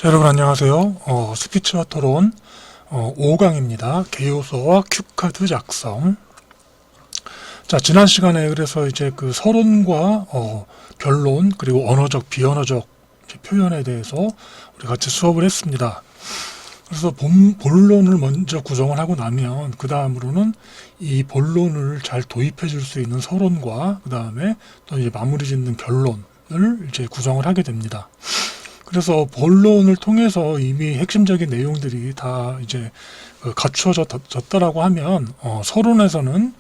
자, 여러분 안녕하세요. 스피치와 토론 5강입니다. 개요소와 큐카드 작성. 자, 지난 시간에 그래서 이제 그 서론과 변론 그리고 언어적, 비언어적 표현에 대해서 우리 같이 수업을 했습니다. 그래서 본론을 먼저 구성을 하고 나면 그 다음으로는 이 본론을 잘 도입해 줄 수 있는 서론과 그 다음에 또 이제 마무리 짓는 변론을 이제 구성을 하게 됩니다. 그래서 본론을 통해서 이미 핵심적인 내용들이 다 이제 갖추어졌다라고 하면 서론에서는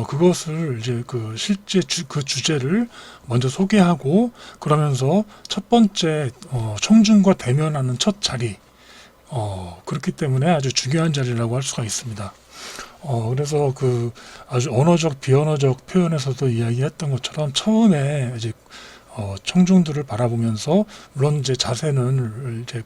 그것을 이제 그 실제 그 주제를 먼저 소개하고 그러면서 첫 번째 청중과 대면하는 첫 자리 그렇기 때문에 아주 중요한 자리라고 할 수가 있습니다. 그래서 그 아주 언어적 비언어적 표현에서도 이야기했던 것처럼 처음에 이제 청중들을 바라보면서 물론 이제 자세는 이제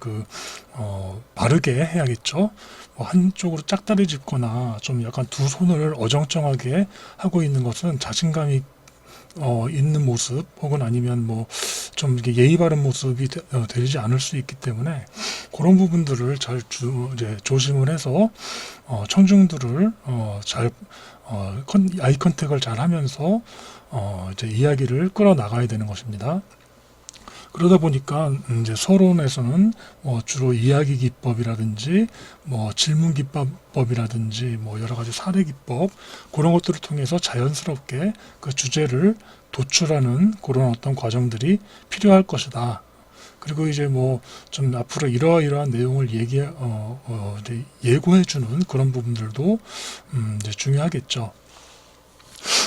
바르게 해야겠죠. 한쪽으로 짝다리 짚거나 좀 약간 두 손을 어정쩡하게 하고 있는 것은 자신감이 있는 모습 혹은 아니면 뭐 좀 이게 예의 바른 모습이 되지 않을 수 있기 때문에 그런 부분들을 잘 이제 조심을 해서 청중들을 잘 아이 컨택을 잘 하면서 이제 이야기를 끌어 나가야 되는 것입니다. 그러다 보니까 이제 서론에서는 주로 이야기 기법이라든지 질문 기법이라든지 여러 가지 사례 기법 그런 것들을 통해서 자연스럽게 그 주제를 도출하는 그런 어떤 과정들이 필요할 것이다. 그리고 이제 좀 앞으로 이러이러한 내용을 이제 예고해주는 그런 부분들도 이제 중요하겠죠.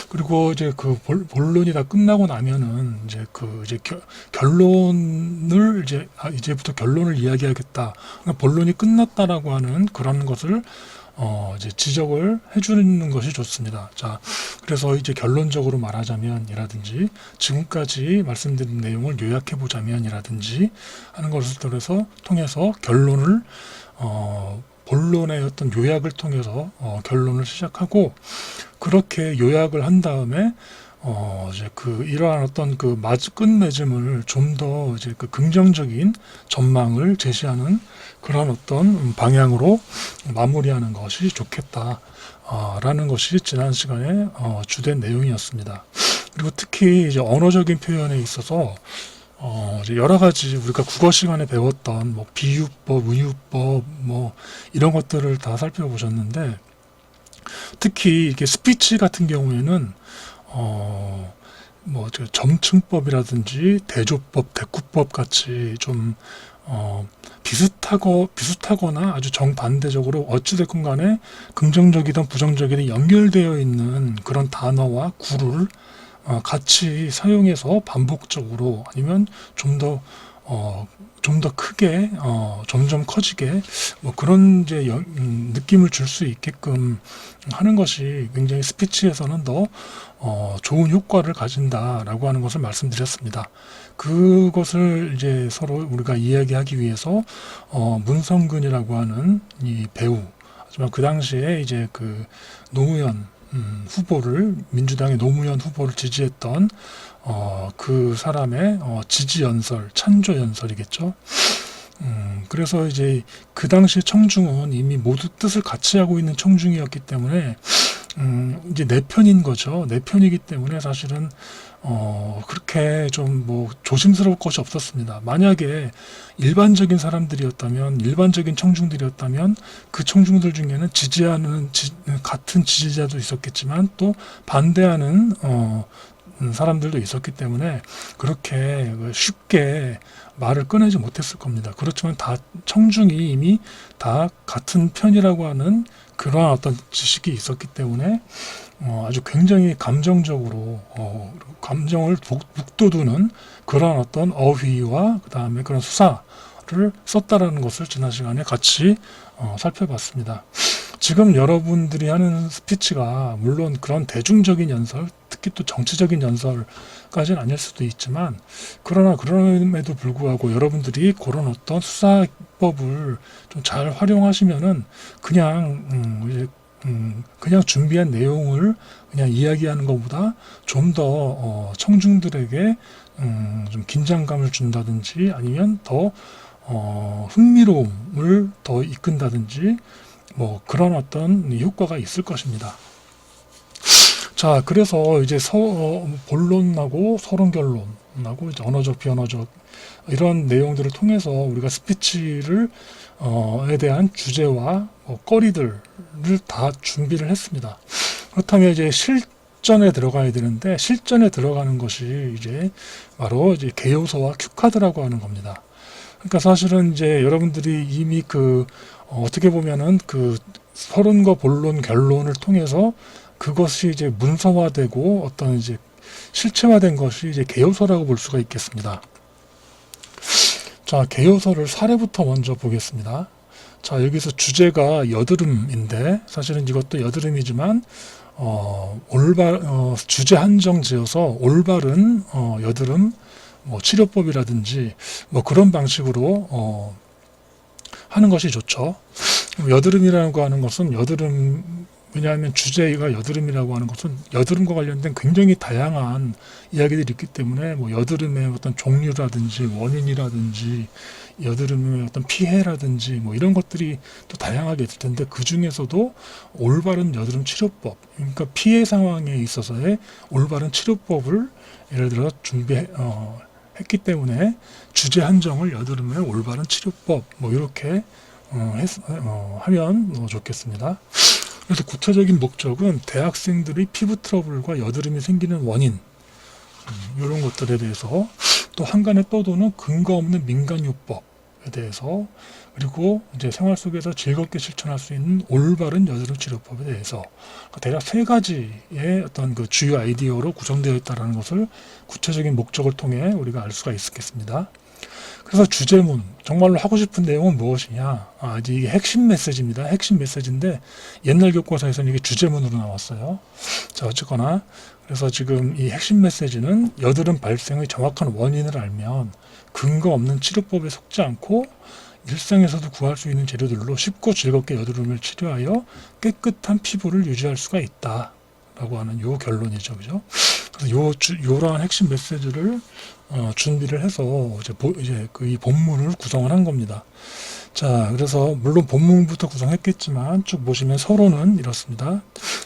그리고 이제 그 본론이 다 끝나고 나면은 이제 결론을 이제부터 결론을 이야기하겠다. 그러니까 본론이 끝났다라고 하는 그런 것을 이제 지적을 해주는 것이 좋습니다. 자, 그래서 이제 결론적으로 말하자면이라든지 지금까지 말씀드린 내용을 요약해 보자면이라든지 하는 것을 통해서 결론을 본론의 어떤 요약을 통해서 결론을 시작하고 그렇게 요약을 한 다음에 이제 이러한 어떤 끝맺음을 좀 더 이제 긍정적인 전망을 제시하는 그런 어떤 방향으로 마무리하는 것이 좋겠다. 라는 것이 지난 시간에 주된 내용이었습니다. 그리고 특히 이제 언어적인 표현에 있어서 이제 여러 가지 우리가 국어 시간에 배웠던 비유법, 의유법 이런 것들을 다 살펴보셨는데 특히 이게 스피치 같은 경우에는 점층법이라든지 대조법, 대꾸법 같이 좀 비슷하거나 아주 정반대적으로 어찌됐건 간에 긍정적이든 부정적이든 연결되어 있는 그런 단어와 구를 같이 사용해서 반복적으로 아니면 좀 더 크게 점점 커지게 그런 이제 느낌을 줄 수 있게끔 하는 것이 굉장히 스피치에서는 더 좋은 효과를 가진다라고 하는 것을 말씀드렸습니다. 그것을 이제 서로 우리가 이야기하기 위해서 문성근이라고 하는 이 배우, 하지만 그 당시에 이제 노무현 후보를 민주당의 노무현 후보를 지지했던 그 사람의 지지 연설, 찬조 연설이겠죠. 그래서 이제 그 당시 청중은 이미 모두 뜻을 같이 하고 있는 청중이었기 때문에 이제 내 편인 거죠. 내 편이기 때문에 사실은 그렇게 좀 조심스러울 것이 없었습니다. 만약에 일반적인 사람들이었다면, 일반적인 청중들이었다면 그 청중들 중에는 지지하는 같은 지지자도 있었겠지만 또 반대하는 사람들도 있었기 때문에 그렇게 쉽게 말을 꺼내지 못했을 겁니다. 그렇지만 다 청중이 이미 다 같은 편이라고 하는 그러한 어떤 지식이 있었기 때문에 아주 굉장히 감정적으로 감정을 북돋우는 그러한 어떤 어휘와 그 다음에 그런 수사를 썼다라는 것을 지난 시간에 같이 살펴봤습니다. 지금 여러분들이 하는 스피치가 물론 그런 대중적인 연설, 특히 또 정치적인 연설까지는 아닐 수도 있지만 그러나 그럼에도 불구하고 여러분들이 그런 어떤 수사법을 좀 잘 활용하시면은 그냥 준비한 내용을 그냥 이야기하는 것보다 좀 더 청중들에게 좀 긴장감을 준다든지 아니면 더 흥미로움을 더 이끈다든지 뭐 그런 어떤 효과가 있을 것입니다. 자, 그래서 이제 본론하고 서론 결론하고 이제 언어적 비언어적 이런 내용들을 통해서 우리가 스피치를 에 대한 주제와 거리들을 다 준비를 했습니다. 그렇다면 이제 실전에 들어가야 되는데 실전에 들어가는 것이 이제 바로 이제 개요서와 큐카드라고 하는 겁니다. 그러니까 사실은 이제 여러분들이 이미 어떻게 보면은 서론과 본론 결론을 통해서 그것이 이제 문서화되고 어떤 이제 실체화된 것이 이제 개요서라고 볼 수가 있겠습니다. 자, 개요서를 사례부터 먼저 보겠습니다. 자, 여기서 주제가 여드름인데 사실은 이것도 여드름이지만 주제 한정 지어서 올바른 여드름 뭐 치료법이라든지 뭐 그런 방식으로 하는 것이 좋죠. 여드름이라고 하는 것은 왜냐하면 주제가 여드름이라고 하는 것은 여드름과 관련된 굉장히 다양한 이야기들이 있기 때문에 뭐 여드름의 어떤 종류라든지 원인이라든지 여드름의 어떤 피해라든지 뭐 이런 것들이 또 다양하게 있을 텐데 그 중에서도 올바른 여드름 치료법, 그러니까 피해 상황에 있어서의 올바른 치료법을 예를 들어 했기 때문에 주제 한정을 여드름의 올바른 치료법 뭐 이렇게 하면 좋겠습니다. 그래서 구체적인 목적은 대학생들의 피부 트러블과 여드름이 생기는 원인 이런 것들에 대해서 또 한간에 떠도는 근거 없는 민간요법에 대해서 그리고 이제 생활 속에서 즐겁게 실천할 수 있는 올바른 여드름 치료법에 대해서 대략 3가지의 어떤 주요 아이디어로 구성되어 있다는 것을 구체적인 목적을 통해 우리가 알 수가 있겠습니다. 그래서 주제문, 정말로 하고 싶은 내용은 무엇이냐? 이게 핵심 메시지입니다. 핵심 메시지인데 옛날 교과서에서는 이게 주제문으로 나왔어요. 자, 어쨌거나 그래서 지금 이 핵심 메시지는 여드름 발생의 정확한 원인을 알면 근거 없는 치료법에 속지 않고 일상에서도 구할 수 있는 재료들로 쉽고 즐겁게 여드름을 치료하여 깨끗한 피부를 유지할 수가 있다. 라고 하는 요 결론이죠. 그죠? 그래서 요러한 핵심 메시지를 준비를 해서 이 본문을 구성을 한 겁니다. 자, 그래서 물론 본문부터 구성했겠지만 쭉 보시면 서론은 이렇습니다.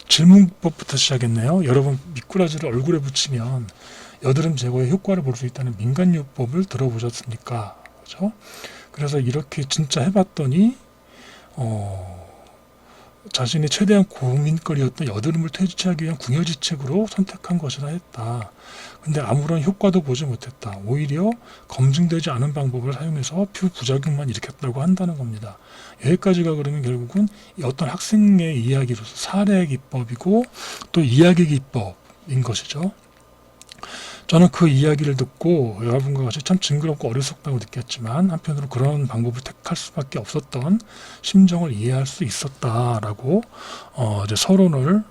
질문법부터 시작했네요. 여러분 미꾸라지를 얼굴에 붙이면 여드름 제거에 효과를 볼 수 있다는 민간요법을 들어보셨습니까? 그렇죠? 그래서 이렇게 진짜 해봤더니 자신의 최대한 고민거리였던 여드름을 퇴치하기 위한 궁여지책으로 선택한 것이라 했다. 근데 아무런 효과도 보지 못했다. 오히려 검증되지 않은 방법을 사용해서 피부 부작용만 일으켰다고 한다는 겁니다. 여기까지가 그러면 결국은 어떤 학생의 이야기로서 사례 기법이고 또 이야기 기법인 것이죠. 저는 그 이야기를 듣고 여러분과 같이 참 징그럽고 어리석다고 느꼈지만 한편으로 그런 방법을 택할 수밖에 없었던 심정을 이해할 수 있었다라고 이제 서론을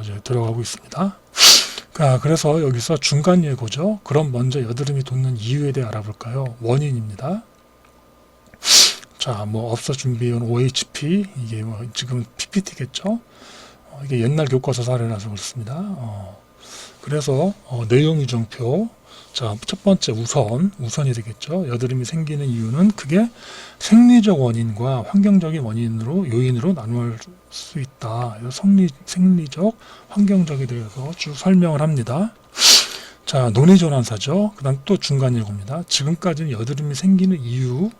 이제 들어가고 있습니다. 그래서 여기서 중간 예고죠. 그럼 먼저 여드름이 돋는 이유에 대해 알아볼까요? 원인입니다. 자, 뭐 앞서 준비해온 OHP 이게 뭐 지금 PPT겠죠? 이게 옛날 교과서 사례라서 그렇습니다. 그래서 내용 이정표 자, 첫 번째 우선이 되겠죠. 여드름이 생기는 이유는 그게 생리적 원인과 환경적인 요인으로 나눌 수 있다. 생리적, 환경적에 대해서 쭉 설명을 합니다. 자, 논의전환사죠. 그 다음 또 중간 예고입니다. 지금까지는 여드름이 생기는 이유,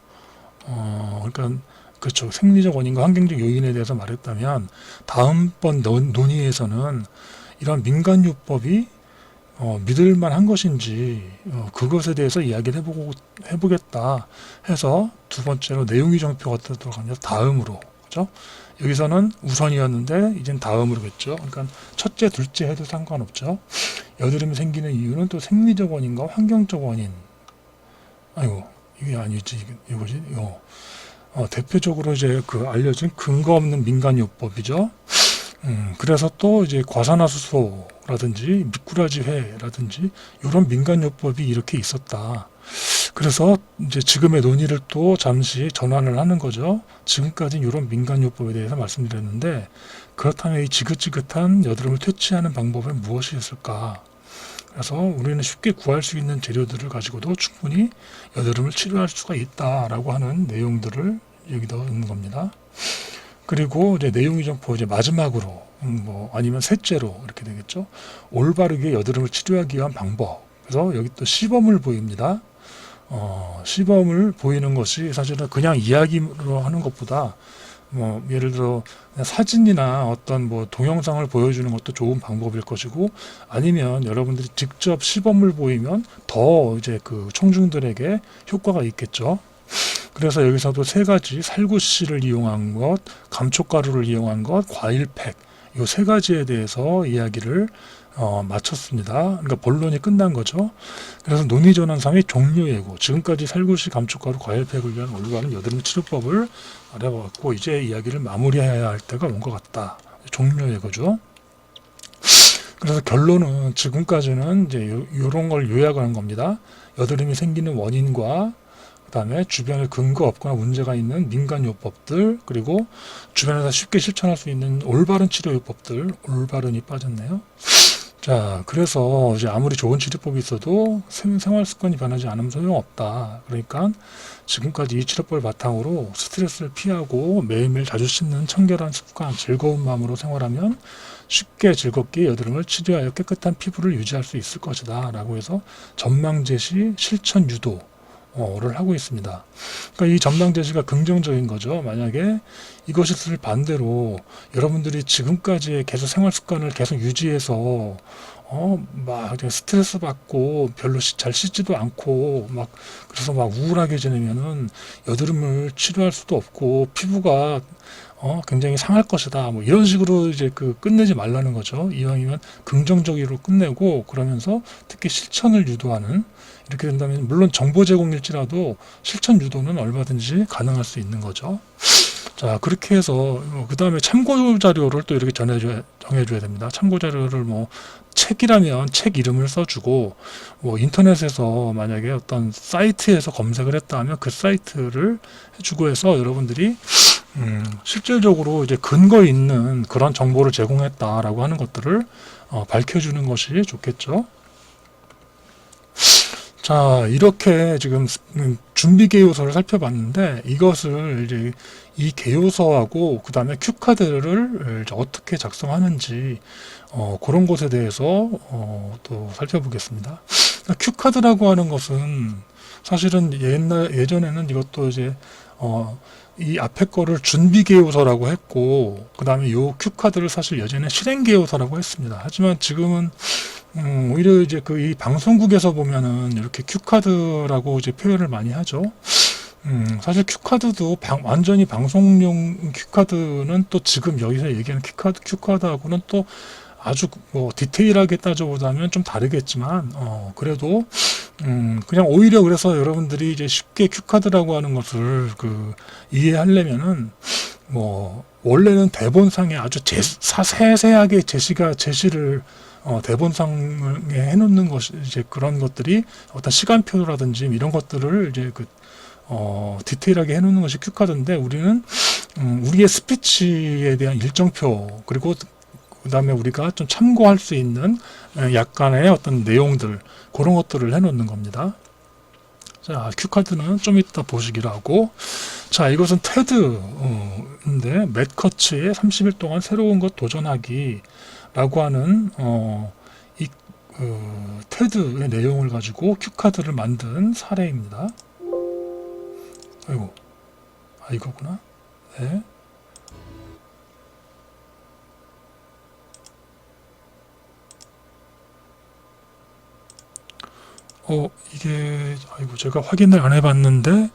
그러니까 그렇죠. 생리적 원인과 환경적 요인에 대해서 말했다면 다음번 논의에서는 이런 민간요법이 믿을만 한 것인지 그것에 대해서 이야기를 해보겠다 해서 두 번째로 내용 이정표가 들어가면서 다음으로 그죠? 여기서는 우선이었는데 이젠 다음으로겠죠. 그러니까 첫째, 둘째 해도 상관없죠. 여드름이 생기는 이유는 또 생리적 원인과 환경적 원인. 아이고 이게 아니지 이거지. 대표적으로 이제 알려진 근거 없는 민간요법이죠. 그래서 또 이제 과산화수소라든지 미꾸라지회라든지 이런 민간요법이 이렇게 있었다. 그래서 이제 지금의 논의를 또 잠시 전환을 하는 거죠. 지금까지는 이런 민간요법에 대해서 말씀드렸는데 그렇다면 이 지긋지긋한 여드름을 퇴치하는 방법은 무엇이 있을까? 그래서 우리는 쉽게 구할 수 있는 재료들을 가지고도 충분히 여드름을 치료할 수가 있다라고 하는 내용들을 여기다 넣는 겁니다. 그리고 이제 내용 이정포 이제 마지막으로 뭐 아니면 셋째로 이렇게 되겠죠. 올바르게 여드름을 치료하기 위한 방법. 그래서 여기 또 시범을 보입니다. 시범을 보이는 것이 사실은 그냥 이야기로 하는 것보다 뭐 예를 들어 사진이나 어떤 뭐 동영상을 보여주는 것도 좋은 방법일 것이고, 아니면 여러분들이 직접 시범을 보이면 더 이제 그 청중들에게 효과가 있겠죠. 그래서 여기서도 세 가지, 살구씨를 이용한 것, 감촉가루를 이용한 것, 과일팩, 이 세 가지에 대해서 이야기를 마쳤습니다. 그러니까 본론이 끝난 거죠. 그래서 논의전환상의 종료예고, 지금까지 살구씨, 감촉가루, 과일팩을 위한 올바른 여드름 치료법을 알아봤고, 이제 이야기를 마무리해야 할 때가 온 것 같다. 종료예고죠. 그래서 결론은 지금까지는 이제 이런 걸 요약하는 겁니다. 여드름이 생기는 원인과 그다음에 주변에 근거 없거나 문제가 있는 민간요법들, 그리고 주변에서 쉽게 실천할 수 있는 올바른 치료요법들, 올바른이 빠졌네요. 자, 그래서 이제 아무리 좋은 치료법이 있어도 생활 습관이 변하지 않으면 소용없다. 그러니까 지금까지 이 치료법을 바탕으로 스트레스를 피하고 매일매일 자주 씻는 청결한 습관, 즐거운 마음으로 생활하면 쉽게 즐겁게 여드름을 치료하여 깨끗한 피부를 유지할 수 있을 것이다 라고 해서 전망 제시, 실천 유도 를 하고 있습니다. 그러니까 이 전망 제시가 긍정적인 거죠. 만약에 이것을 반대로 여러분들이 지금까지 계속 생활 습관을 계속 유지해서 막 스트레스 받고 별로 잘 씻지도 않고 막 그래서 막 우울하게 지내면은 여드름을 치료할 수도 없고 피부가 굉장히 상할 것이다. 뭐 이런 식으로 이제 그 끝내지 말라는 거죠. 이왕이면 긍정적으로 끝내고, 그러면서 특히 실천을 유도하는, 이렇게 된다면 물론 정보 제공일지라도 실천 유도는 얼마든지 가능할 수 있는 거죠. 자, 그렇게 해서 그 다음에 참고 자료를 또 이렇게 정해줘야 됩니다. 참고 자료를 뭐 책이라면 책 이름을 써주고, 뭐 인터넷에서 만약에 어떤 사이트에서 검색을 했다 하면 그 사이트를 해주고 해서 여러분들이 실질적으로 이제 근거 있는 그런 정보를 제공했다라고 하는 것들을 밝혀주는 것이 좋겠죠. 자, 이렇게 지금 준비 개요서를 살펴봤는데, 이것을 이제 이 개요서하고 그 다음에 큐카드를 어떻게 작성하는지 그런 것에 대해서 또 살펴보겠습니다. 큐카드라고 하는 것은 사실은 예전에는 이것도 이제 이 앞에 거를 준비 개요서라고 했고, 그 다음에 요 큐카드를 사실 예전에 실행 개요서라고 했습니다. 하지만 지금은 오히려 이제 그 이 방송국에서 보면은 이렇게 큐카드라고 이제 표현을 많이 하죠. 사실 큐카드도 완전히 방송용 큐카드는 또 지금 여기서 얘기하는 큐카드하고는 또 아주 뭐 디테일하게 따져보자면 좀 다르겠지만, 그래도 그냥 오히려 그래서 여러분들이 이제 쉽게 큐카드라고 하는 것을 이해하려면은 뭐 원래는 대본상에 아주 세세하게 제시를 대본상에 해놓는 것이 이제 그런 것들이 어떤 시간표라든지 이런 것들을 이제 디테일하게 해놓는 것이 큐카드인데, 우리는 우리의 스피치에 대한 일정표, 그리고 그 다음에 우리가 좀 참고할 수 있는 약간의 어떤 내용들, 그런 것들을 해놓는 겁니다. 자, 큐카드는 좀 이따 보시기로 하고, 자, 이것은 테드인데 맷 커츠의 30일 동안 새로운 것 도전하기 라고 하는 이 테드의 내용을 가지고 큐카드를 만든 사례입니다. 아이고, 이거구나. 네. 이게 아이고, 제가 확인을 안 해봤는데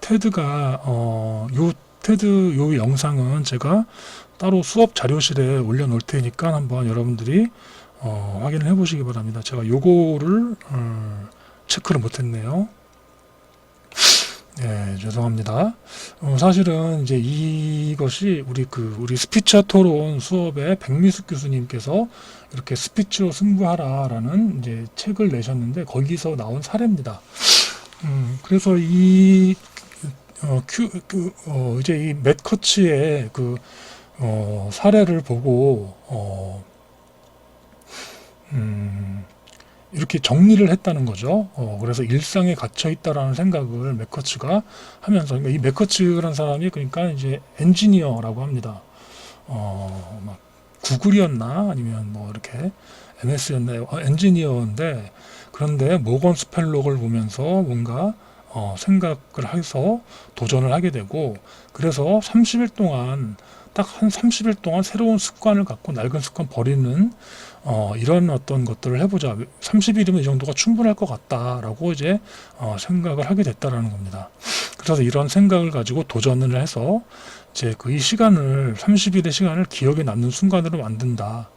테드가 요 영상은 제가 따로 수업 자료실에 올려놓을 테니까 한번 여러분들이 확인을 해보시기 바랍니다. 제가 요거를 체크를 못했네요. 네, 죄송합니다. 사실은 이제 이것이 우리 스피치와 토론 수업에 백미숙 교수님께서 이렇게 스피치로 승부하라라는 이제 책을 내셨는데 거기서 나온 사례입니다. 그래서 이제 이 맷 커츠의 사례를 보고 이렇게 정리를 했다는 거죠. 그래서 일상에 갇혀 있다라는 생각을 맥커츠가 하면서, 그러니까 이 맥커츠라는 사람이 그러니까 이제 엔지니어라고 합니다. 막 구글이었나 아니면 뭐 이렇게 MS였나 엔지니어인데, 그런데 모건 스펠록을 보면서 뭔가 생각을 해서 도전을 하게 되고, 그래서 30일 동안 딱 한 30일 동안 새로운 습관을 갖고 낡은 습관 버리는 이런 어떤 것들을 해보자. 30일이면 이 정도가 충분할 것 같다라고 이제 생각을 하게 됐다라는 겁니다. 그래서 이런 생각을 가지고 도전을 해서 이제 그 이 시간을 30일의 시간을 기억에 남는 순간으로 만든다.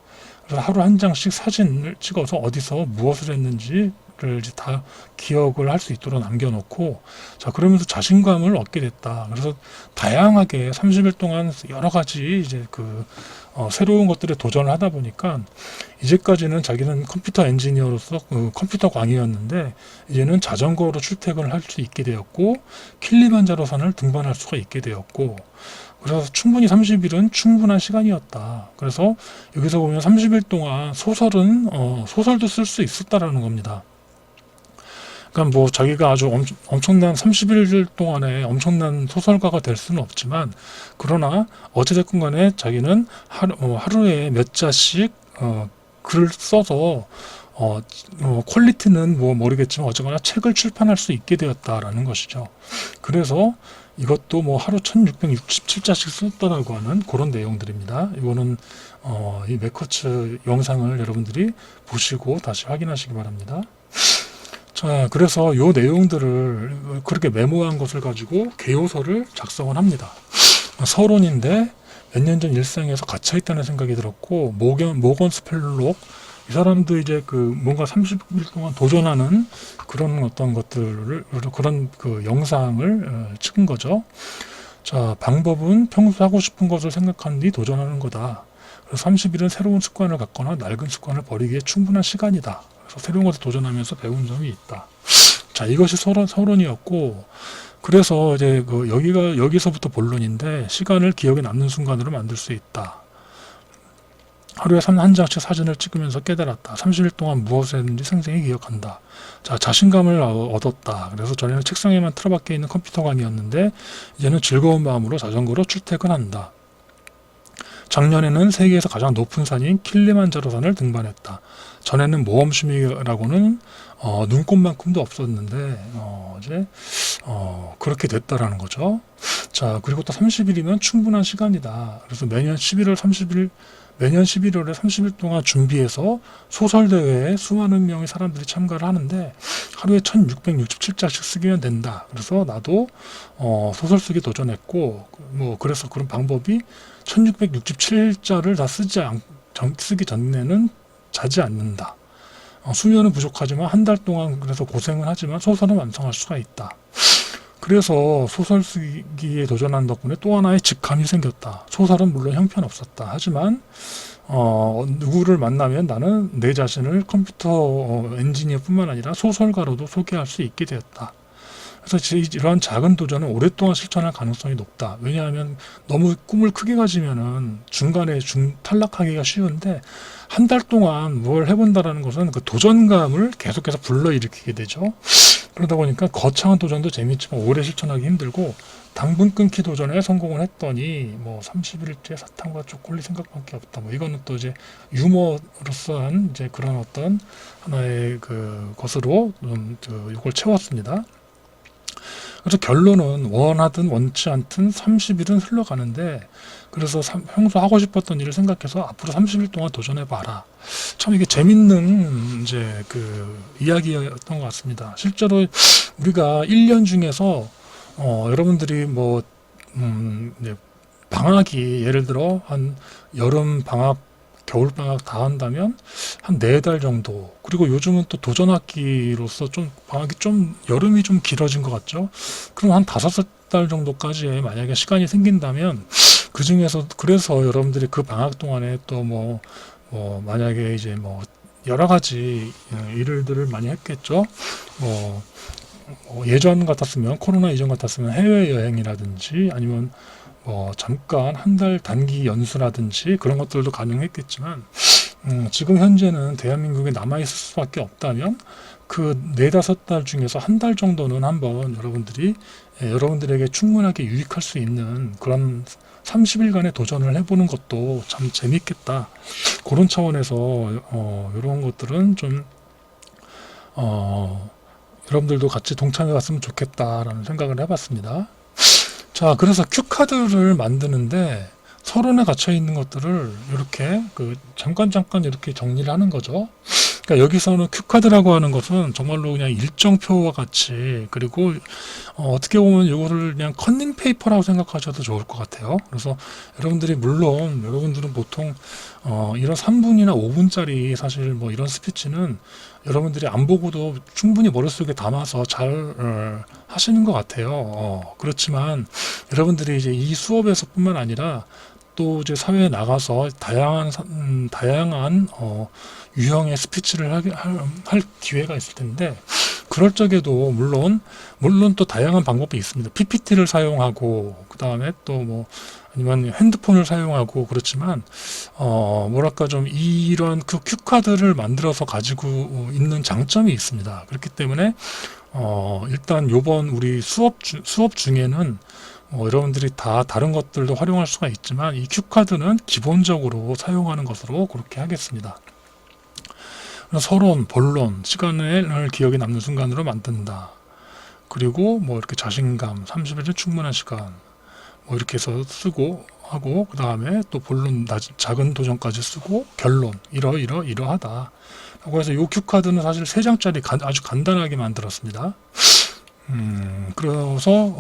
그래서 하루 한 장씩 사진을 찍어서 어디서 무엇을 했는지를 이제 다 기억을 할 수 있도록 남겨놓고, 자, 그러면서 자신감을 얻게 됐다. 그래서 다양하게 30일 동안 여러 가지 이제 새로운 것들에 도전을 하다 보니까, 이제까지는 자기는 컴퓨터 엔지니어로서 컴퓨터 광이었는데, 이제는 자전거로 출퇴근을 할 수 있게 되었고, 킬리만자로 산을 등반할 수가 있게 되었고, 그래서 충분히 30일은 충분한 시간이었다. 그래서 여기서 보면 30일 동안 소설도 쓸 수 있었다라는 겁니다. 그러니까 뭐 자기가 아주 엄청난 30일 동안에 엄청난 소설가가 될 수는 없지만, 그러나 어찌됐건 간에 자기는 하루에 몇 자씩 글을 써서 퀄리티는 뭐 모르겠지만 어쨌거나 책을 출판할 수 있게 되었다라는 것이죠. 그래서 이것도 뭐 하루 1667자씩 썼다라고 하는 그런 내용들입니다. 이거는 이 맥커츠 영상을 여러분들이 보시고 다시 확인하시기 바랍니다. 자, 그래서 이 내용들을 그렇게 메모한 것을 가지고 개요서를 작성을 합니다. 서론인데 몇 년 전 일상에서 갇혀있다는 생각이 들었고, 모건 스펠록, 이 사람도 이제 뭔가 30일 동안 도전하는 그런 어떤 것들을, 그런 영상을 찍은 거죠. 자, 방법은 평소 하고 싶은 것을 생각한 뒤 도전하는 거다. 그래서 30일은 새로운 습관을 갖거나 낡은 습관을 버리기에 충분한 시간이다. 그래서 새로운 것을 도전하면서 배운 점이 있다. 자, 이것이 서론이었고, 그래서 이제 여기서부터 본론인데, 시간을 기억에 남는 순간으로 만들 수 있다. 하루에 한 장씩 사진을 찍으면서 깨달았다. 30일 동안 무엇을 했는지 생생히 기억한다. 자, 자신감을 얻었다. 그래서 전에는 책상에만 틀어박혀 있는 컴퓨터관이었는데 이제는 즐거운 마음으로 자전거로 출퇴근한다. 작년에는 세계에서 가장 높은 산인 킬리만자로 산을 등반했다. 전에는 모험심이라고는 눈꽃만큼도 없었는데 이제 그렇게 됐다라는 거죠. 자, 그리고 또 30일이면 충분한 시간이다. 그래서 매년 11월에 30일 동안 준비해서 소설대회에 수많은 명의 사람들이 참가를 하는데 하루에 1667자씩 쓰기면 된다. 그래서 나도 소설 쓰기 도전했고, 그래서 그런 방법이 1667자를 다 쓰기 전에는 자지 않는다. 수면은 부족하지만 한 달 동안 그래서 고생을 하지만 소설은 완성할 수가 있다. 그래서 소설 쓰기에 도전한 덕분에 또 하나의 직함이 생겼다. 소설은 물론 형편없었다. 하지만 누구를 만나면 나는 내 자신을 컴퓨터 엔지니어뿐만 아니라 소설가로도 소개할 수 있게 되었다. 그래서 이러한 작은 도전은 오랫동안 실천할 가능성이 높다. 왜냐하면 너무 꿈을 크게 가지면은 중간에 탈락하기가 쉬운데, 한 달 동안 뭘 해본다라는 것은 그 도전감을 계속해서 불러일으키게 되죠. 그러다 보니까 거창한 도전도 재미있지만 오래 실천하기 힘들고, 당분 끊기 도전에 성공을 했더니 30일째 사탕과 초콜릿 생각밖에 없다. 이거는 또 이제 유머로서한 이제 그런 어떤 하나의 것으로 이걸 채웠습니다. 그래서 결론은 원하든 원치 않든 30일은 흘러가는데, 그래서 평소 하고 싶었던 일을 생각해서 앞으로 30일 동안 도전해봐라. 참 이게 재밌는 이제 이야기였던 것 같습니다. 실제로 우리가 1년 중에서 여러분들이 이제 방학이 예를 들어 한 여름 방학, 겨울 방학 다 한다면 한 4달 정도, 그리고 요즘은 또 도전학기로서 좀 방학이 여름이 좀 길어진 것 같죠. 그럼 한 5달 정도까지 만약에 시간이 생긴다면, 그 중에서 그래서 여러분들이 그 방학 동안에 또 만약에 이제 여러 가지 일들을 많이 했겠죠. 예전 같았으면, 코로나 이전 같았으면 해외여행이라든지 아니면 잠깐 한 달 단기 연수라든지 그런 것들도 가능했겠지만, 지금 현재는 대한민국에 남아있을 수밖에 없다면 그 4-5달 중에서 한 달 정도는 한번 여러분들에게 충분하게 유익할 수 있는 그런 30일간의 도전을 해보는 것도 참 재밌겠다. 그런 차원에서 이런 것들은 좀 여러분들도 같이 동참해 봤으면 좋겠다라는 생각을 해봤습니다. 자, 그래서 큐카드를 만드는데 서론에 갇혀 있는 것들을 이렇게 잠깐 이렇게 정리를 하는 거죠. 그러니까 여기서는 큐카드라고 하는 것은 정말로 그냥 일정표와 같이, 그리고 어떻게 보면 이거를 그냥 컨닝 페이퍼라고 생각하셔도 좋을 것 같아요. 그래서 물론 여러분들은 보통 이런 3분이나 5분짜리 사실 뭐 이런 스피치는 여러분들이 안 보고도 충분히 머릿속에 담아서 잘 하시는 것 같아요. 그렇지만 여러분들이 이제 이 수업에서뿐만 아니라 또 이제 사회에 나가서 다양한 유형의 스피치를 할 기회가 있을 텐데, 그럴 적에도 물론 또 다양한 방법이 있습니다. PPT를 사용하고 그 다음에 또 뭐 아니면 핸드폰을 사용하고, 그렇지만 뭐랄까 좀 이런 그 큐카드를 만들어서 가지고 있는 장점이 있습니다. 그렇기 때문에 일단 요번 우리 수업 중에는 여러분들이 다 다른 것들도 활용할 수가 있지만 이 큐카드는 기본적으로 사용하는 것으로 그렇게 하겠습니다. 서론, 본론, 시간을 기억에 남는 순간으로 만든다. 그리고 뭐 이렇게 자신감, 30일은 충분한 시간, 뭐 이렇게 해서 쓰고 하고, 그 다음에 또 본론 작은 도전까지 쓰고, 결론 이러하다 라고 해서 이 큐카드는 사실 3장짜리 아주 간단하게 만들었습니다. 그래서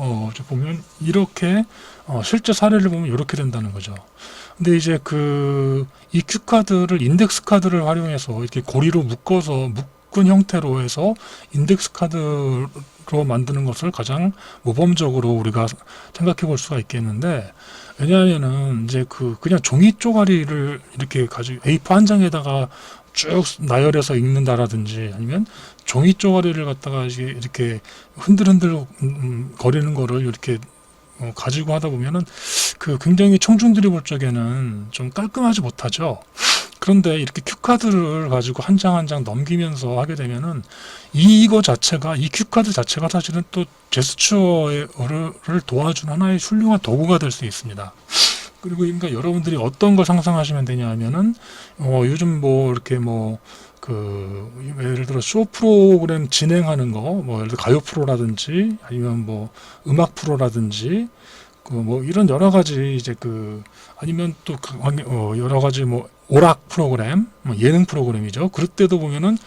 보면 이렇게 실제 사례를 보면 이렇게 된다는 거죠. 근데 이제 이 큐카드를 인덱스 카드를 활용해서 이렇게 고리로 묶은 형태로 해서 인덱스 카드로 만드는 것을 가장 모범적으로 우리가 생각해 볼 수가 있겠는데, 왜냐하면은 이제 그냥 종이 쪼가리를 이렇게 가지고 A4 한 장에다가 쭉 나열해서 읽는다라든지, 아니면 종이 쪼가리를 갖다가 이렇게 흔들흔들 거리는 거를 이렇게 가지고 하다 보면은 굉장히 청중들이 볼 적에는 좀 깔끔하지 못하죠. 그런데 이렇게 큐카드를 가지고 한 장 한 장 넘기면서 하게 되면은 이 큐카드 자체가 사실은 또 제스처를 도와준 하나의 훌륭한 도구가 될 수 있습니다. 그리고 그러니까 여러분들이 어떤 걸 상상하시면 되냐 하면은 요즘 뭐 이렇게 예를 들어 쇼 프로그램 진행하는 거, 뭐 예를 들어 가요 프로라든지 아니면 뭐 음악 프로라든지 뭐 이런 여러 가지 아니면 또 여러 가지 뭐 오락 프로그램, 뭐 예능 프로그램이죠. 그럴 때도 보면은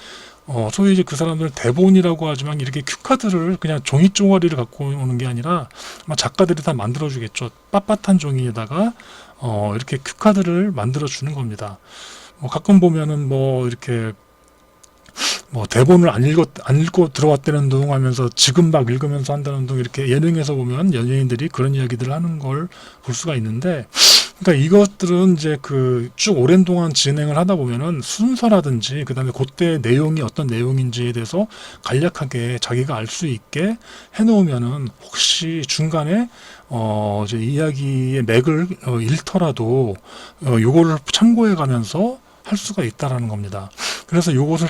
소위 이제 그 사람들 대본이라고 하지만 이렇게 큐카드를 그냥 종이 쪼가리를 갖고 오는 게 아니라 아마 작가들이 다 만들어주겠죠. 빳빳한 종이에다가 이렇게 큐카드를 만들어 주는 겁니다. 가끔 보면은 뭐 이렇게 뭐 대본을 안 읽고 들어왔다는 둥 하면서 지금 막 읽으면서 한다는 둥, 이렇게 예능에서 보면 연예인들이 그런 이야기들을 하는 걸 볼 수가 있는데, 그러니까 이것들은 이제 쭉 오랜 동안 진행을 하다 보면은 순서라든지 그다음에 그때 내용이 어떤 내용인지에 대해서 간략하게 자기가 알 수 있게 해놓으면은 혹시 중간에 이제 이야기의 맥을 잃더라도 요거를 참고해 가면서 할 수가 있다라는 겁니다. 그래서 요것을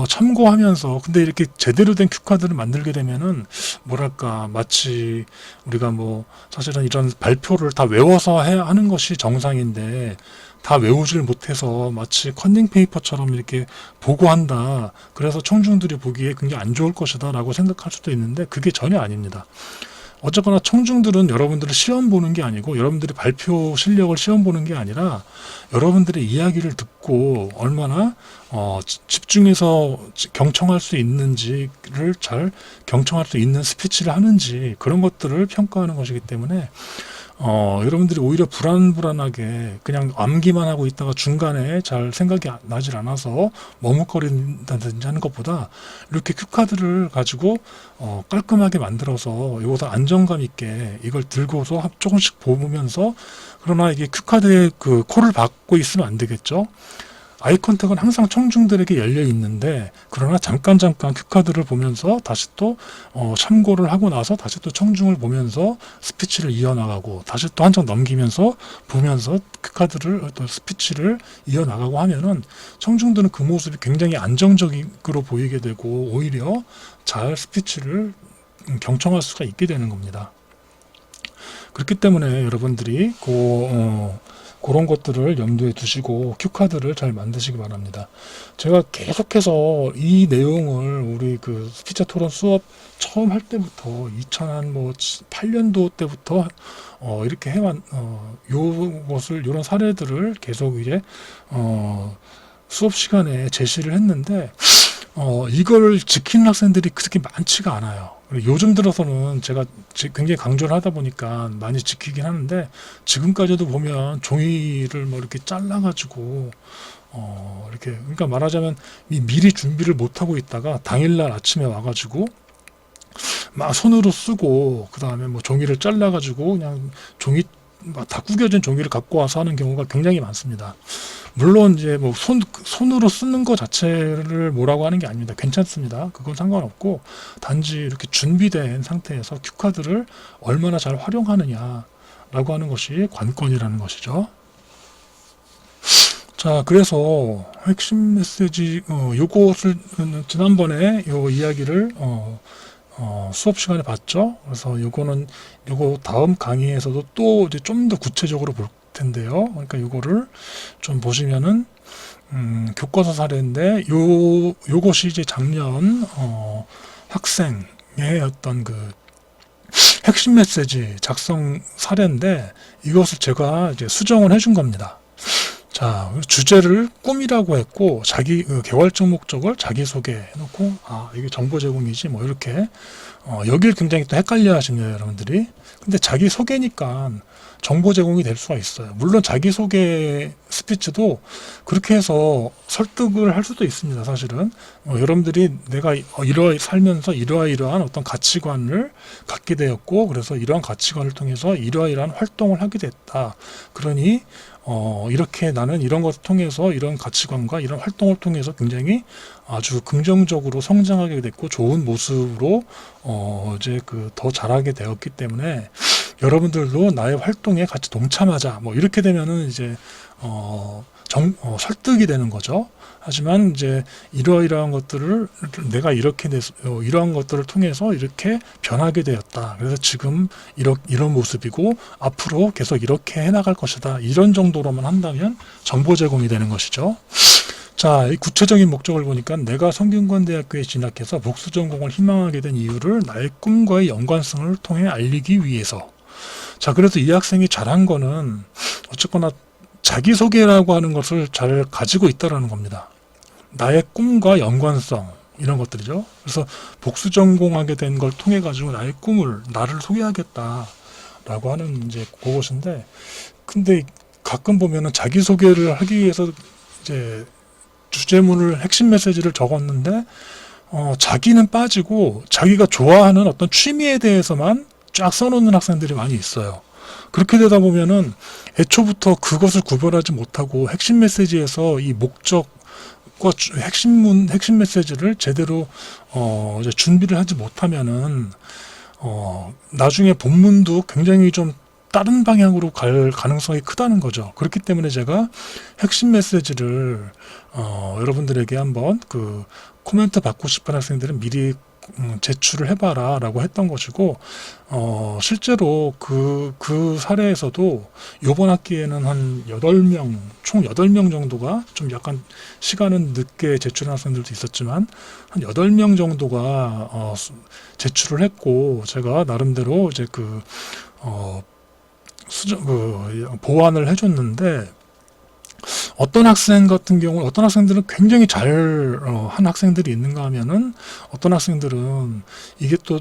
참고하면서, 근데 이렇게 제대로 된 큐카드를 만들게 되면은 뭐랄까 마치 우리가 뭐 사실은 이런 발표를 다 외워서 하는 것이 정상인데 다 외우질 못해서 마치 컨닝 페이퍼처럼 이렇게 보고한다, 그래서 청중들이 보기에 굉장히 안 좋을 것이다 라고 생각할 수도 있는데 그게 전혀 아닙니다. 어쨌거나 청중들은 여러분들을 시험 보는 게 아니고, 여러분들이 발표 실력을 시험 보는 게 아니라 여러분들의 이야기를 듣고 얼마나 집중해서 경청할 수 있는지를 잘 경청할 수 있는 스피치를 하는지, 그런 것들을 평가하는 것이기 때문에 여러분들이 오히려 불안하게 그냥 암기만 하고 있다가 중간에 잘 생각이 나질 않아서 머뭇거린다든지 하는 것보다 이렇게 큐카드를 가지고 깔끔하게 만들어서 이것을 안정감 있게 이걸 들고서 조금씩 보면서, 그러나 이게 큐카드에 콜을 받고 있으면 안 되겠죠. 아이 컨택은 항상 청중들에게 열려 있는데, 그러나 잠깐 큐카드를 보면서 다시 또 참고를 하고 나서 다시 또 청중을 보면서 스피치를 이어나가고, 다시 또 한참 넘기면서 보면서 큐카드를 또 스피치를 이어나가고 하면은 청중들은 그 모습이 굉장히 안정적으로 보이게 되고 오히려 잘 스피치를 경청할 수가 있게 되는 겁니다. 그렇기 때문에 여러분들이 그런 것들을 염두에 두시고 큐카드를 잘 만드시기 바랍니다. 제가 계속해서 이 내용을 우리 그 스피치 토론 수업 처음 할 때부터 2008년도 때부터 이렇게 요것을 이런 사례들을 계속 이제 수업 시간에 제시를 했는데 이걸 지키는 학생들이 그렇게 많지가 않아요. 요즘 들어서는 제가 굉장히 강조를 하다 보니까 많이 지키긴 하는데, 지금까지도 보면 종이를 뭐 이렇게 잘라가지고 이렇게, 그러니까 말하자면 미리 준비를 못 하고 있다가 당일날 아침에 와가지고 막 손으로 쓰고, 그 다음에 뭐 종이를 잘라가지고 그냥 종이 막 다 구겨진 종이를 갖고 와서 하는 경우가 굉장히 많습니다. 물론 이제 뭐 손으로 쓰는 것 자체를 뭐라고 하는 게 아닙니다. 괜찮습니다. 그건 상관없고, 단지 이렇게 준비된 상태에서 큐카드를 얼마나 잘 활용하느냐라고 하는 것이 관건이라는 것이죠. 자, 그래서 핵심 메시지 요것을 지난번에 요 이야기를 수업 시간에 봤죠. 그래서 요거 다음 강의에서도 또 이제 좀 더 구체적으로 볼 텐데요. 그러니까 요거를 좀 보시면은 교과서 사례인데 요것이 이제 작년 학생의 어떤 그 핵심 메시지 작성 사례인데, 이것을 제가 이제 수정을 해준 겁니다. 자, 주제를 꿈이라고 했고, 개괄적 목적을 자기소개 해놓고, 이게 정보 제공이지, 뭐, 이렇게, 여길 굉장히 또 헷갈려 하십니다, 여러분들이. 근데 자기소개니까 정보 제공이 될 수가 있어요. 물론 자기소개 스피치도 그렇게 해서 설득을 할 수도 있습니다, 사실은. 여러분들이 내가 살면서 이러한 어떤 가치관을 갖게 되었고, 그래서 이러한 가치관을 통해서 이러한 활동을 하게 됐다. 그러니, 이렇게 나는 이런 것을 통해서 이런 가치관과 이런 활동을 통해서 굉장히 아주 긍정적으로 성장하게 됐고 좋은 모습으로 이제 더 잘하게 되었기 때문에 여러분들도 나의 활동에 같이 동참하자. 뭐 이렇게 되면은 이제 설득이 되는 거죠. 하지만 이제 이러이러한 것들을 내가 이렇게 이러한 것들을 통해서 이렇게 변하게 되었다. 그래서 지금 이런 모습이고 앞으로 계속 이렇게 해나갈 것이다. 이런 정도로만 한다면 정보 제공이 되는 것이죠. 자, 이 구체적인 목적을 보니까 내가 성균관대학교에 진학해서 복수 전공을 희망하게 된 이유를 나의 꿈과의 연관성을 통해 알리기 위해서. 자, 그래서 이 학생이 잘한 거는 어쨌거나 자기소개라고 하는 것을 잘 가지고 있다라는 겁니다. 나의 꿈과 연관성, 이런 것들이죠. 그래서 복수 전공하게 된 걸 통해 가지고 나를 소개하겠다라고 하는 이제 그것인데, 근데 가끔 보면은 자기소개를 하기 위해서 이제 주제문을 핵심 메시지를 적었는데 자기는 빠지고 자기가 좋아하는 어떤 취미에 대해서만 쫙 써놓는 학생들이 많이 있어요. 그렇게 되다 보면은 애초부터 그것을 구별하지 못하고 핵심 메시지에서 이 목적과 핵심 메시지를 제대로 이제 준비를 하지 못하면은 나중에 본문도 굉장히 좀 다른 방향으로 갈 가능성이 크다는 거죠. 그렇기 때문에 제가 핵심 메시지를 여러분들에게 한번 코멘트 받고 싶은 학생들은 미리 제출을 해봐라 라고 했던 것이고, 실제로 그 사례에서도 요번 학기에는 한 8명, 총 8명 정도가 좀 약간 시간은 늦게 제출한 학생들도 있었지만 한 8명 정도가 제출을 했고, 제가 나름대로 이제 보완을 해줬는데, 어떤 학생들은 굉장히 한 학생들이 있는가 하면은, 어떤 학생들은 이게 또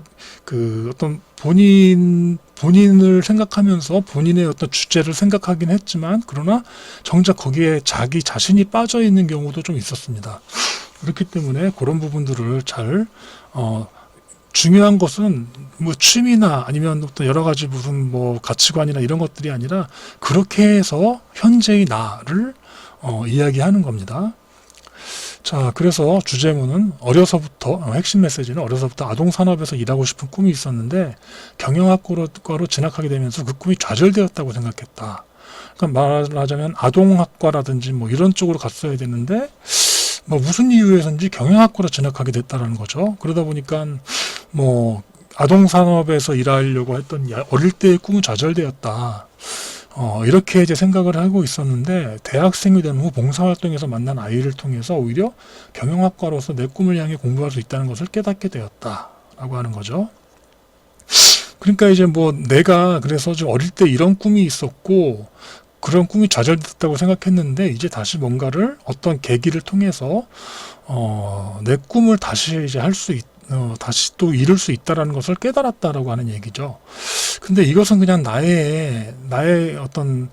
어떤 본인을 생각하면서 본인의 어떤 주제를 생각하긴 했지만, 그러나 정작 거기에 자기 자신이 빠져 있는 경우도 좀 있었습니다. 그렇기 때문에 그런 부분들을 중요한 것은 뭐 취미나 아니면 어떤 여러 가지 무슨 뭐 가치관이나 이런 것들이 아니라, 그렇게 해서 현재의 나를 이야기하는 겁니다. 자, 그래서 주제문은 핵심 메시지는 어려서부터 아동산업에서 일하고 싶은 꿈이 있었는데 경영학과로 진학하게 되면서 그 꿈이 좌절되었다고 생각했다. 그러니까 말하자면 아동학과라든지 뭐 이런 쪽으로 갔어야 되는데 뭐 무슨 이유에서인지 경영학과로 진학하게 됐다라는 거죠. 그러다 보니까 뭐 아동산업에서 일하려고 했던 어릴 때의 꿈은 좌절되었다. 이렇게 이제 생각을 하고 있었는데 대학생이 된 후 봉사활동에서 만난 아이를 통해서 오히려 경영학과로서 내 꿈을 향해 공부할 수 있다는 것을 깨닫게 되었다라고 하는 거죠. 그러니까 이제 뭐 내가 그래서 좀 어릴 때 이런 꿈이 있었고 그런 꿈이 좌절됐다고 생각했는데 이제 다시 뭔가를 어떤 계기를 통해서 내 꿈을 다시 이제 다시 또 이룰 수 있다라는 것을 깨달았다라고 하는 얘기죠. 근데 이것은 그냥 나의 어떤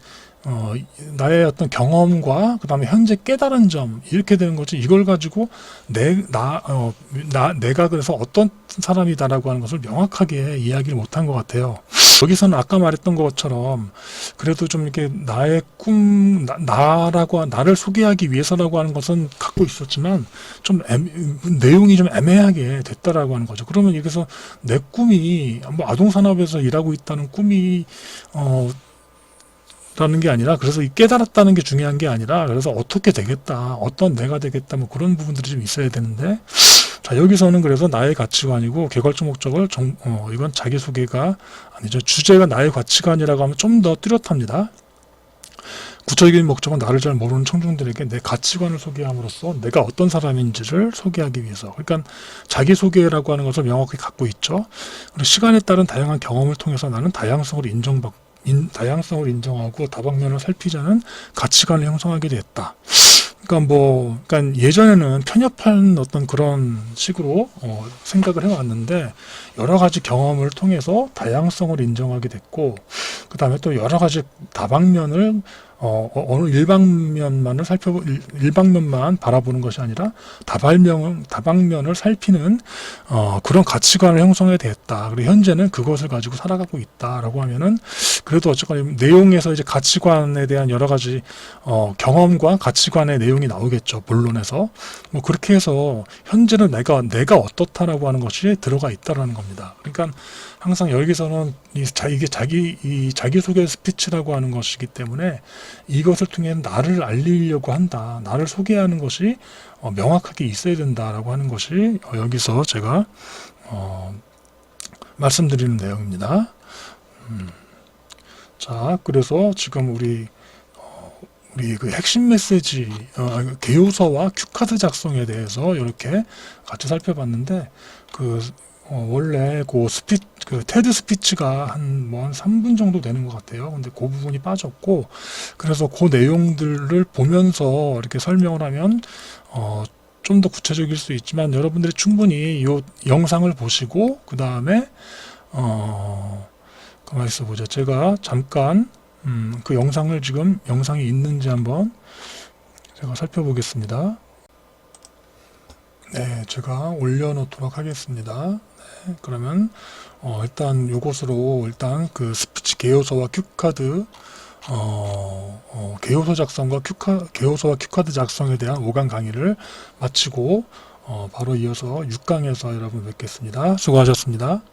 경험과 그다음에 현재 깨달은 점 이렇게 되는 거지. 이걸 가지고 내가 그래서 어떤 사람이다라고 하는 것을 명확하게 이야기를 못한 것 같아요. 여기서는 아까 말했던 것처럼 그래도 좀 이렇게 나의 꿈, 나를 소개하기 위해서라고 하는 것은 갖고 있었지만 좀 내용이 좀 애매하게 됐다라고 하는 거죠. 그러면 여기서 내 꿈이 뭐 아동산업에서 일하고 있다는 꿈이 라는 게 아니라 그래서 이 깨달았다는 게 중요한 게 아니라 그래서 어떻게 되겠다, 어떤 내가 되겠다, 뭐 그런 부분들이 좀 있어야 되는데 자 여기서는 그래서 나의 가치관이고 개괄적 목적을 이건 자기소개가 아니죠. 주제가 나의 가치관이라고 하면 좀 더 뚜렷합니다. 구체적인 목적은 나를 잘 모르는 청중들에게 내 가치관을 소개함으로써 내가 어떤 사람인지를 소개하기 위해서. 그러니까 자기소개라고 하는 것을 명확히 갖고 있죠. 그리고 시간에 따른 다양한 경험을 통해서 나는 다양성을 인정하고 다방면을 살피자는 가치관을 형성하게 됐다. 그러니까 예전에는 편협한 어떤 그런 식으로 생각을 해왔는데 여러 가지 경험을 통해서 다양성을 인정하게 됐고 그 다음에 또 여러 가지 다방면을 어느 일방면만 바라보는 것이 아니라 다방면을 살피는 그런 가치관을 형성해야 되겠다. 그리고 현재는 그것을 가지고 살아가고 있다라고 하면은 그래도 어쨌거나 내용에서 이제 가치관에 대한 여러 가지 경험과 가치관의 내용이 나오겠죠. 본론에서 뭐 그렇게 해서 현재는 내가 어떻다라고 하는 것이 들어가 있다라는 겁니다. 그러니까 항상 여기서는 이게 자기소개 스피치라고 하는 것이기 때문에 이것을 통해 나를 알리려고 한다. 나를 소개하는 것이 명확하게 있어야 된다라고 하는 것이 여기서 제가 말씀드리는 내용입니다. 자, 그래서 지금 우리 그 핵심 메시지, 개요서와 큐카드 작성에 대해서 이렇게 같이 살펴봤는데, 원래 그 테드 스피치가 한 3분 정도 되는 것 같아요. 근데 그 부분이 빠졌고, 그래서 그 내용들을 보면서 이렇게 설명을 하면, 좀 더 구체적일 수 있지만, 여러분들이 충분히 이 영상을 보시고, 그 다음에, 가만히 있어 보자. 제가 잠깐, 그 영상이 있는지 한번 제가 살펴보겠습니다. 네, 제가 올려놓도록 하겠습니다. 네, 그러면 일단 요것으로 일단 그 스피치 개요서와 큐카드 개요서와 큐카드 작성에 대한 5강 강의를 마치고 바로 이어서 6강에서 여러분 뵙겠습니다. 수고하셨습니다.